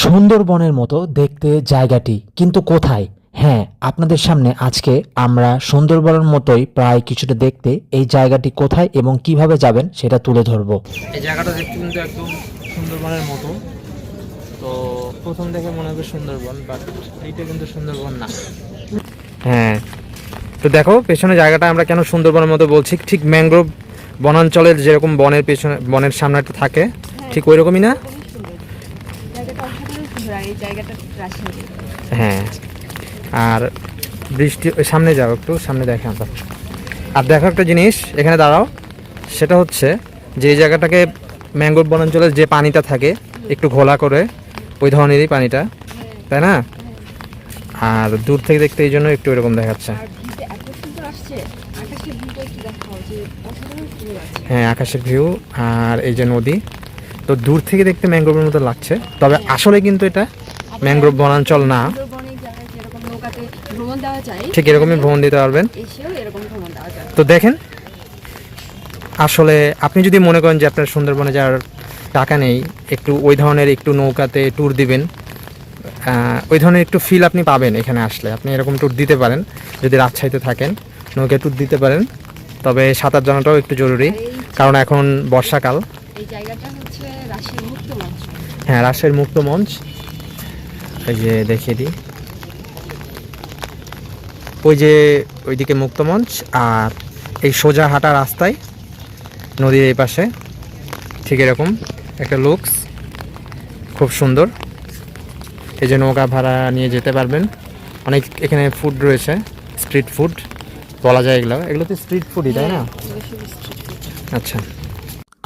সুন্দরবনের মতো দেখতে জায়গাটি, কিন্তু কোথায়? হ্যাঁ, আপনাদের সামনে আজকে আমরা সুন্দরবনের মতোই প্রায় কিছুটা দেখতে এই জায়গাটি কোথায় এবং কিভাবে যাবেন সেটা তুলে ধরবো। এই জায়গাটা দেখতে কিন্তু একদম সুন্দরবনের মতো। তো প্রথম দেখে মনে হবে সুন্দরবন, বাট এইটা কিন্তু সুন্দরবন না। হ্যাঁ, তো দেখো পেছনে জায়গাটা আমরা কেন সুন্দরবনের মতো বলছি, ঠিক ম্যানগ্রোভ বনাঞ্চলের যেরকম বনের পেছনে বনের সামনেটা থাকে ঠিক ওই রকমই না? হ্যাঁ, আর বৃষ্টি সামনে যাও, একটু সামনে দেখে আমরা। আর দেখো একটা জিনিস, এখানে দাঁড়াও, সেটা হচ্ছে যে এই জায়গাটাকে ম্যানগ্রোভ বনাঞ্চলের যে পানিটা থাকে একটু ঘোলা করে ওই ধরনেরই পানিটা, তাই না? আর দূর থেকে দেখতে এই জন্য একটু এরকম দেখাচ্ছে। হ্যাঁ, আকাশের ভিউ আর এই যে নদী, তো দূর থেকে দেখতে ম্যানগ্রোভের মতো লাগছে, তবে আসলে কিন্তু এটা ম্যানগ্রোভ বনাঞ্চল না। ঠিক এরকমই ভ্রমণ দিতে পারবেন। তো দেখেন, আসলে আপনি যদি মনে করেন যে আপনার সুন্দরবনে যাওয়ার টাকা নেই, একটু ওই ধরনের একটু নৌকাতে ট্যুর দিবেন, ওই ধরনের একটু ফিল আপনি পাবেন এখানে আসলে। আপনি এরকম ট্যুর দিতে পারেন, যদি রাজশাহীতে থাকেন নৌকা ট্যুর দিতে পারেন, তবে সাঁতার জানাটাও একটু জরুরি, কারণ এখন বর্ষাকাল। হ্যাঁ, রাজশাহীর মুক্ত মঞ্চ, এই যে দেখিয়ে দিই, ওই যে ওইদিকে মুক্ত মঞ্চ, আর এই সোজা হাঁটা রাস্তায় নদীর এই পাশে ঠিক এরকম একটা লুকস, খুব সুন্দর। এই যে নৌকা ভাড়া নিয়ে যেতে পারবেন, অনেক এখানে ফুড রয়েছে, স্ট্রিট ফুড বলা যায় এগুলো তো স্ট্রিট ফুডই, তাই না? আচ্ছা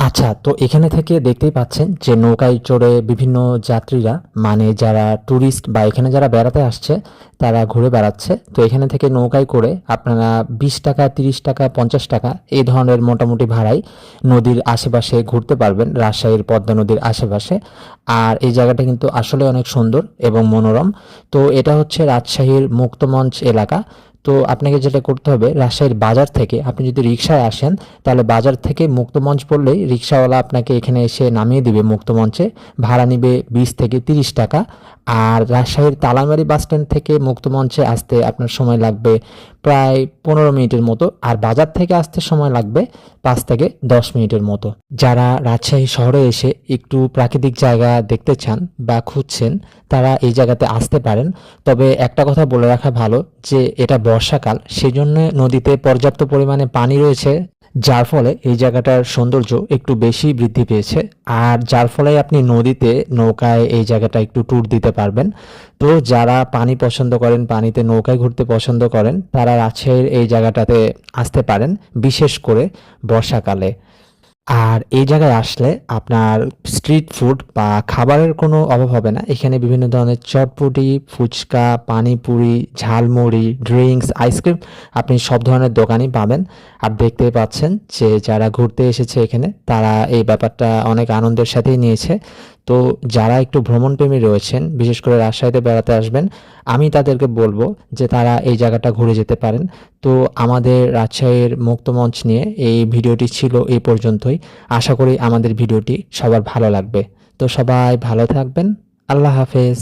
আচ্ছা, তো এখানে থেকে দেখতেই পাচ্ছেন যে নৌকায় চড়ে বিভিন্ন যাত্রীরা, মানে যারা ট্যুরিস্ট বা এখানে যারা বেড়াতে আসছে তারা ঘুরে বেড়াচ্ছে। তো এখানে থেকে নৌকায় করে আপনারা 20 টাকা, 30 টাকা, 50 টাকা এই ধরনের মোটামুটি ভাড়ায় নদীর আশেপাশে ঘুরতে পারবেন, রাজশাহীর পদ্মা নদীর আশেপাশে। আর এই জায়গাটা কিন্তু আসলে অনেক সুন্দর এবং মনোরম। তো এটা হচ্ছে রাজশাহীর মুক্তমঞ্চ এলাকা। তো আপনাকে যেটা করতে হবে, রাজশাহীর বাজার থেকে আপনি যদি রিকশায় আসেন, তাহলে বাজার থেকে মুক্তমঞ্চ পড়লেই রিকশাওয়ালা আপনাকে এখানে এসে নামিয়ে দিবে মুক্তমঞ্চে। ভাড়া নিবে 20 থেকে 30 টাকা। আর রাজশাহীর তালামারি বাস স্ট্যান্ড থেকে মুক্তমঞ্চে আসতে আপনার সময় লাগবে প্রায় 15 মিনিটের মতো, আর বাজার থেকে আসতে সময় লাগবে 5 থেকে 10 মিনিটের মতো। যারা রাজশাহী শহরে এসে একটু প্রাকৃতিক জায়গা দেখতে চান বা খুঁজছেন, তারা এই জায়গাতে আসতে পারেন। তবে একটা কথা বলে রাখা ভালো যে এটা বর্ষাকাল, সেজন্য নদীতে পর্যাপ্ত পরিমাণে পানি রয়েছে, যার ফলে এই জায়গাটার সৌন্দর্য একটু বেশি বৃদ্ধি পেয়েছে। আর যার ফলে আপনি নদীতে নৌকায় এই জায়গাটা একটু ট্যুর দিতে পারবেন। তো যারা পানি পছন্দ করেন, পানিতে নৌকায় ঘুরতে পছন্দ করেন, তারা রাজশাহীর এই জায়গাটাতে আসতে পারেন, বিশেষ করে বর্ষাকালে। আর এই জায়গায় আসলে আপনার স্ট্রিট ফুড বা খাবারের কোনো অভাব হবে না। এখানে বিভিন্ন ধরনের চটপটি, ফুচকা, পানিপুরি, ঝালমুড়ি, ড্রিঙ্কস, আইসক্রিম, আপনি সব ধরনের দোকানই পাবেন। আর দেখতেই পাচ্ছেন যে যারা ঘুরতে এসেছে এখানে, তারা এই ব্যাপারটা অনেক আনন্দের সাথেই নিয়েছে। তো যারা একটু ভ্রমণপ্রেমী রয়েছেন, বিশেষ করে রাজশাহীতে বেড়াতে আসবেন, আমি তাদেরকে বলবো যে তারা এই জায়গাটা ঘুরে যেতে পারেন। তো আমাদের রাজশাহীর মুক্তমঞ্চ নিয়ে এই ভিডিওটি ছিল এই পর্যন্তই। আশা করি আমাদের ভিডিওটি সবার ভালো লাগবে। তো সবাই ভালো থাকবেন। আল্লাহ হাফেজ।